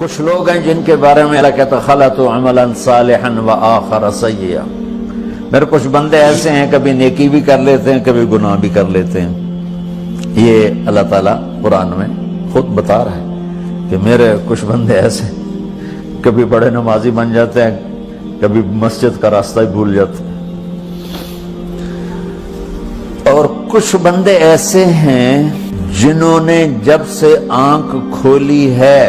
کچھ لوگ ہیں جن کے بارے میں اللہ کہتا خلطوا عملا صالحا وآخر سیئا، میرے کچھ بندے ایسے ہیں کبھی نیکی بھی کر لیتے ہیں کبھی گناہ بھی کر لیتے ہیں۔ یہ اللہ تعالیٰ قرآن میں خود بتا رہا ہے کہ میرے کچھ بندے ایسے کبھی بڑے نمازی بن جاتے ہیں کبھی مسجد کا راستہ ہی بھول جاتے ہیں، اور کچھ بندے ایسے ہیں جنہوں نے جب سے آنکھ کھولی ہے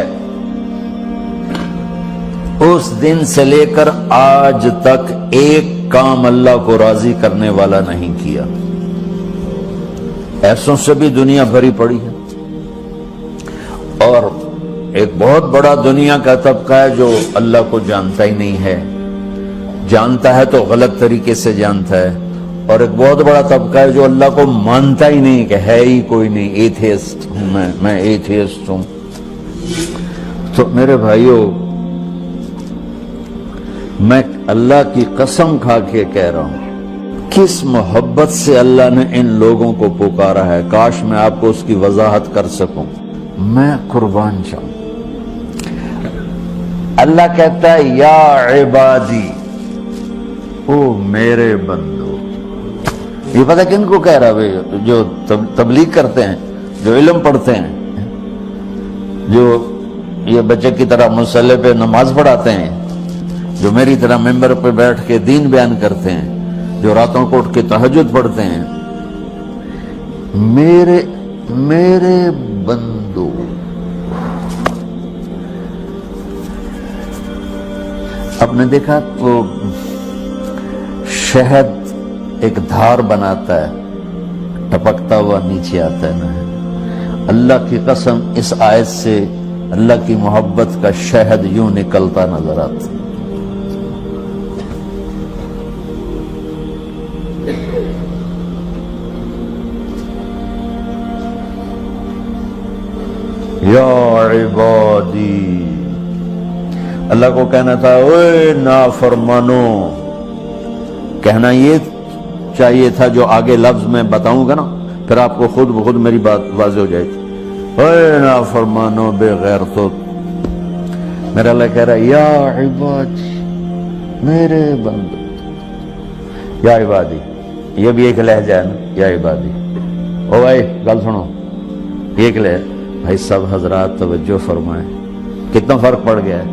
اس دن سے لے کر آج تک ایک کام اللہ کو راضی کرنے والا نہیں کیا۔ ایسوں سے بھی دنیا بھری پڑی ہے، اور ایک بہت بڑا دنیا کا طبقہ ہے جو اللہ کو جانتا ہی نہیں ہے، جانتا ہے تو غلط طریقے سے جانتا ہے، اور ایک بہت بڑا طبقہ ہے جو اللہ کو مانتا ہی نہیں کہ ہے ہی کوئی نہیں، ایتھیسٹ ہوں میں ایتھیسٹ ہوں۔ تو میرے بھائیوں، میں اللہ کی قسم کھا کے کہہ رہا ہوں، کس محبت سے اللہ نے ان لوگوں کو پکارا ہے، کاش میں آپ کو اس کی وضاحت کر سکوں، میں قربان جاؤں۔ اللہ کہتا ہے یا عبادی، او میرے بندو۔ یہ پتہ کن کو کہہ رہا ہے؟ جو تبلیغ کرتے ہیں، جو علم پڑھتے ہیں، جو یہ بچے کی طرح مصلی پہ نماز پڑھاتے ہیں، جو میری طرح ممبر پہ بیٹھ کے دین بیان کرتے ہیں، جو راتوں کو اٹھ کے تہجد پڑھتے ہیں۔ میرے بندو، آپ نے دیکھا وہ شہد ایک دھار بناتا ہے، ٹپکتا ہوا نیچے آتا ہے نا۔ اللہ کی قسم اس آیت سے اللہ کی محبت کا شہد یوں نکلتا نظر آتا ہے۔ یا عبادی، اللہ کو کہنا تھا اوے نافرمانو، کہنا یہ چاہیے تھا جو آگے لفظ میں بتاؤں گا نا، پھر آپ کو خود بخود میری بات واضح ہو جائے گی۔ اوے نافرمانو بے غیرتو، میرا اللہ کہہ رہا ہے یا عبادی، میرے بندو، یا عبادی، یہ بھی ایک لہجہ ہے نا، یا عبادی۔ او بھائی گل سنو، ایک لہجہ بھائی سب حضرات توجہ فرمائیں، کتنا فرق پڑ گیا ہے۔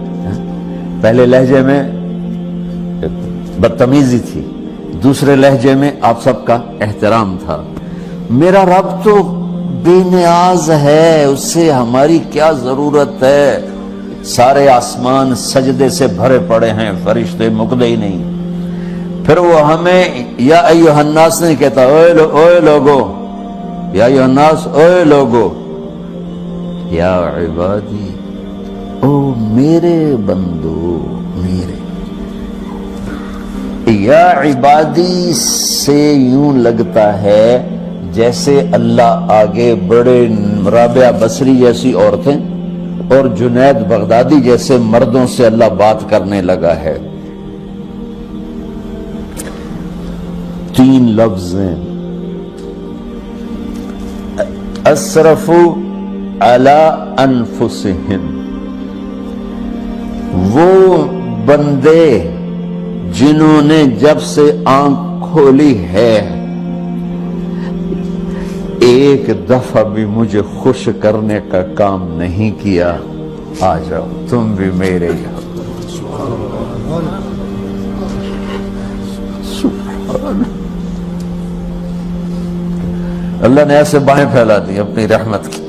پہلے لہجے میں بدتمیزی تھی، دوسرے لہجے میں آپ سب کا احترام تھا۔ میرا رب تو بے نیاز ہے، اس سے ہماری کیا ضرورت ہے، سارے آسمان سجدے سے بھرے پڑے ہیں، فرشتے مکدے ہی نہیں۔ پھر وہ ہمیں یا ایھا الناس نہیں کہتا، اوے لوگو، یا ایھا الناس، اوے لوگو، یا عبادی، او میرے بندو، میرے۔ یا عبادی سے یوں لگتا ہے جیسے اللہ آگے بڑے رابعہ بصری جیسی عورتیں اور جنید بغدادی جیسے مردوں سے اللہ بات کرنے لگا ہے۔ 3 لفظ ہیں، اسرفوا علی انفسہم، وہ بندے جنہوں نے جب سے آنکھ کھولی ہے ایک دفعہ بھی مجھے خوش کرنے کا کام نہیں کیا، آ جاؤ تم بھی میرے یہاں۔ اللہ نے ایسے بائیں پھیلا دی اپنی رحمت کی۔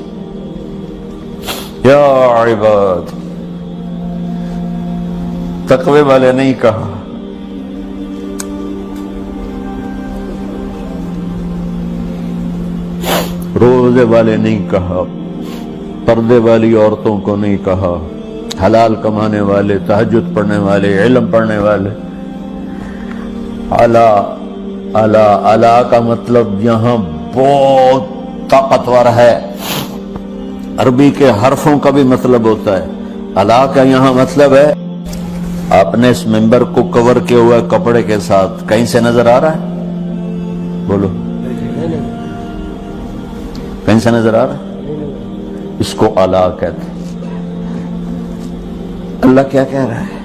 یا عباد، تقوی والے نہیں کہا، روزے والے نہیں کہا، پردے والی عورتوں کو نہیں کہا، حلال کمانے والے، تہجد پڑھنے والے، علم پڑھنے والے۔ اعلیٰ کا مطلب یہاں بہت طاقتور ہے، عربی کے حرفوں کا بھی مطلب ہوتا ہے۔ اعلیٰ کا یہاں مطلب ہے آپ نے اس ممبر کو کور کیا ہوا ہے کپڑے کے ساتھ، کہیں سے نظر آ رہا ہے؟ بولو، کہیں سے نظر آ رہا ہے؟ اس کو اعلیٰ کہتے ہیں۔ اللہ کیا کہہ رہا ہے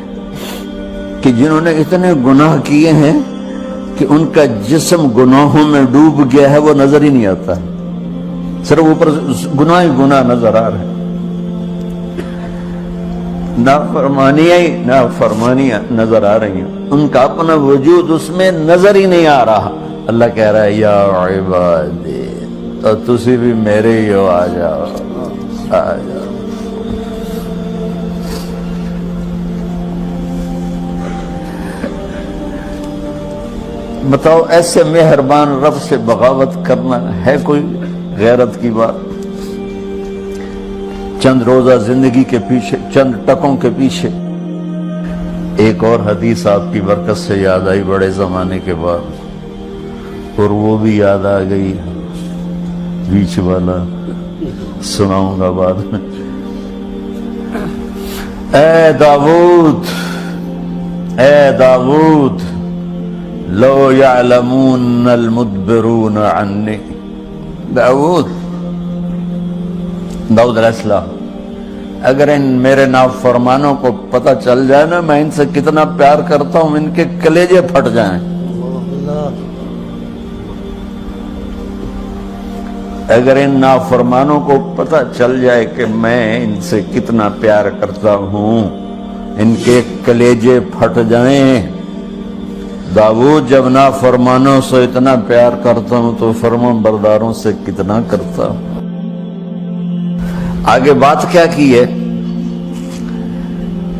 کہ جنہوں نے اتنے گناہ کیے ہیں کہ ان کا جسم گناہوں میں ڈوب گیا ہے، وہ نظر ہی نہیں آتا، صرف اوپر گناہ ہی گناہ نظر آ رہے ہیں، نافرمانیاں نظر آ رہی ہیں، ان کا اپنا وجود اس میں نظر ہی نہیں آ رہا۔ اللہ کہہ رہا ہے یا عبادی، تو تسی بھی میرے ہی ہو، آ جاؤ آ جاؤ۔ بتاؤ ایسے مہربان رب سے بغاوت کرنا ہے کوئی غیرت کی بات؟ چند روزہ زندگی کے پیچھے، چند ٹکوں کے پیچھے۔ ایک اور حدیث آپ کی برکت سے یاد آئی بڑے زمانے کے بعد، اور وہ بھی یاد آ گئی، بیچ والا سناؤں گا بعد میں۔ اے داؤد، اے داؤد، لو یعلمون المدبرون عنی، داؤد علیہ السلام، اگر ان میرے نافرمانوں کو پتہ چل جائے نا میں ان سے کتنا پیار کرتا ہوں، ان کے کلیجے پھٹ جائیں۔ اگر ان نافرمانوں کو پتہ چل جائے کہ میں ان سے کتنا پیار کرتا ہوں، ان کے کلیجے پھٹ جائیں۔ داؤد جب نافرمانوں سے اتنا پیار کرتا ہوں تو فرمان برداروں سے کتنا کرتا ہوں۔ آگے بات کیا کی ہے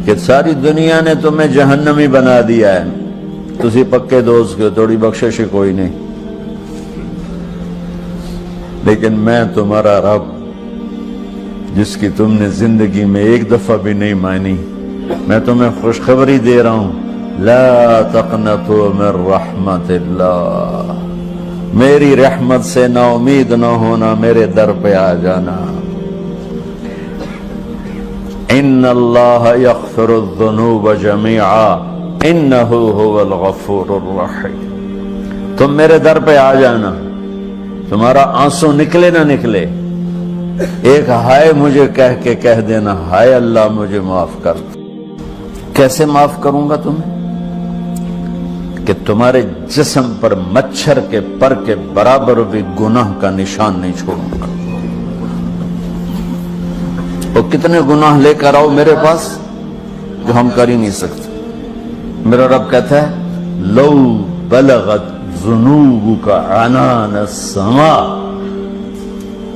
کہ ساری دنیا نے تمہیں جہنمی بنا دیا ہے، تسی پکے دوست کے، تھوڑی بخشش کوئی نہیں، لیکن میں تمہارا رب جس کی تم نے زندگی میں ایک دفعہ بھی نہیں مانی، میں تمہیں خوشخبری دے رہا ہوں، لا تقنطوا من رحمت اللہ، میری رحمت سے نا امید نہ ہونا، میرے در پہ آ جانا۔ ان اللہ یغفر الذنوب جميعا انہ هو الغفور الرحیم، تم میرے در پہ آ جانا، تمہارا آنسو نکلے نہ نکلے، ایک ہائے مجھے کہہ دینا، ہائے اللہ مجھے معاف کر۔ کیسے معاف کروں گا تمہیں؟ کہ تمہارے جسم پر مچھر کے پر کے برابر بھی گناہ کا نشان نہیں چھوڑوں گا۔ اور کتنے گناہ لے کر آؤ میرے پاس جو ہم کر ہی نہیں سکتے۔ میرا رب کہتا ہے لو بلغت ذنوبک عنان السماء،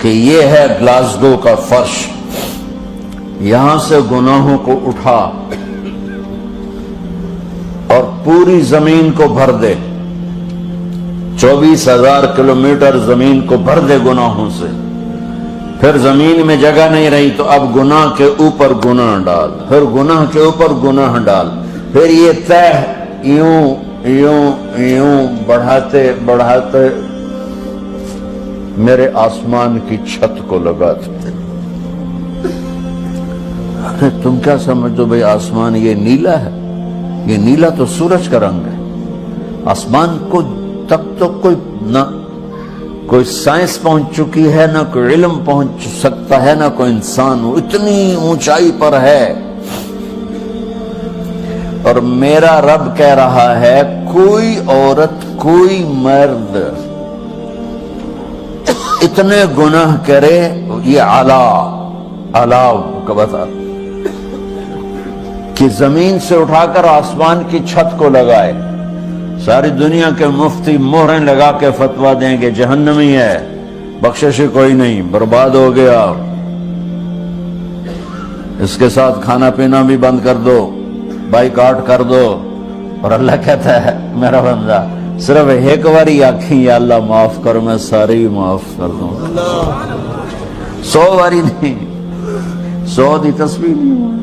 کہ یہ ہے گلاسگو کا فرش، یہاں سے گناہوں کو اٹھا اور پوری زمین کو بھر دے، 24,000 کلومیٹر زمین کو بھر دے گناہوں سے، پھر زمین میں جگہ نہیں رہی تو اب گناہ کے اوپر گناہ ڈال، پھر گناہ کے اوپر گناہ ڈال، پھر یہ تہ یوں یوں یوں بڑھاتے بڑھاتے میرے آسمان کی چھت کو لگاتے۔ ارے تم کیا سمجھو بھئی آسمان یہ نیلا ہے؟ یہ نیلا تو سورج کا رنگ ہے۔ آسمان کو تک تو کوئی سائنس پہنچ چکی ہے، نہ کوئی علم پہنچ سکتا ہے، نہ کوئی انسان، وہ اتنی اونچائی پر ہے۔ اور میرا رب کہہ رہا ہے کوئی عورت کوئی مرد اتنے گناہ کرے، یہ اعلیٰ کا بتا کہ زمین سے اٹھا کر آسمان کی چھت کو لگائے، ساری دنیا کے مفتی مہریں لگا کے فتویٰ دیں کہ جہنمی ہے، بخشش کوئی نہیں، برباد ہو گیا، اس کے ساتھ کھانا پینا بھی بند کر دو، بائیکاٹ کر دو۔ اور اللہ کہتا ہے میرا بندہ صرف ایک باری آنکھیں یا اللہ معاف کر، میں سارے ہی معاف کر دوں، 100 باری نہیں، 100 دی تسبیح نہیں۔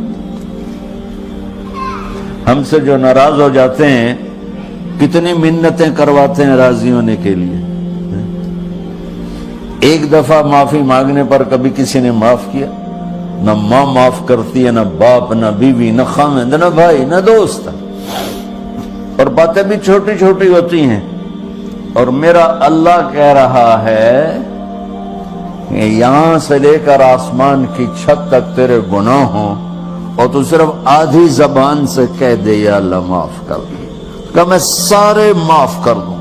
ہم سے جو ناراض ہو جاتے ہیں کتنی منتیں کرواتے ہیں راضی ہونے کے لیے، ایک دفعہ معافی مانگنے پر کبھی کسی نے معاف کیا؟ نہ ماں معاف کرتی ہے، نہ باپ، نہ بیوی، نہ خاوند، نہ بھائی، نہ دوست، اور باتیں بھی چھوٹی چھوٹی ہوتی ہیں۔ اور میرا اللہ کہہ رہا ہے کہ یہاں سے لے کر آسمان کی چھت تک تیرے گناہوں اور تو صرف آدھی زبان سے کہہ دے یا اللہ معاف کر، کہ میں سارے معاف کر دوں،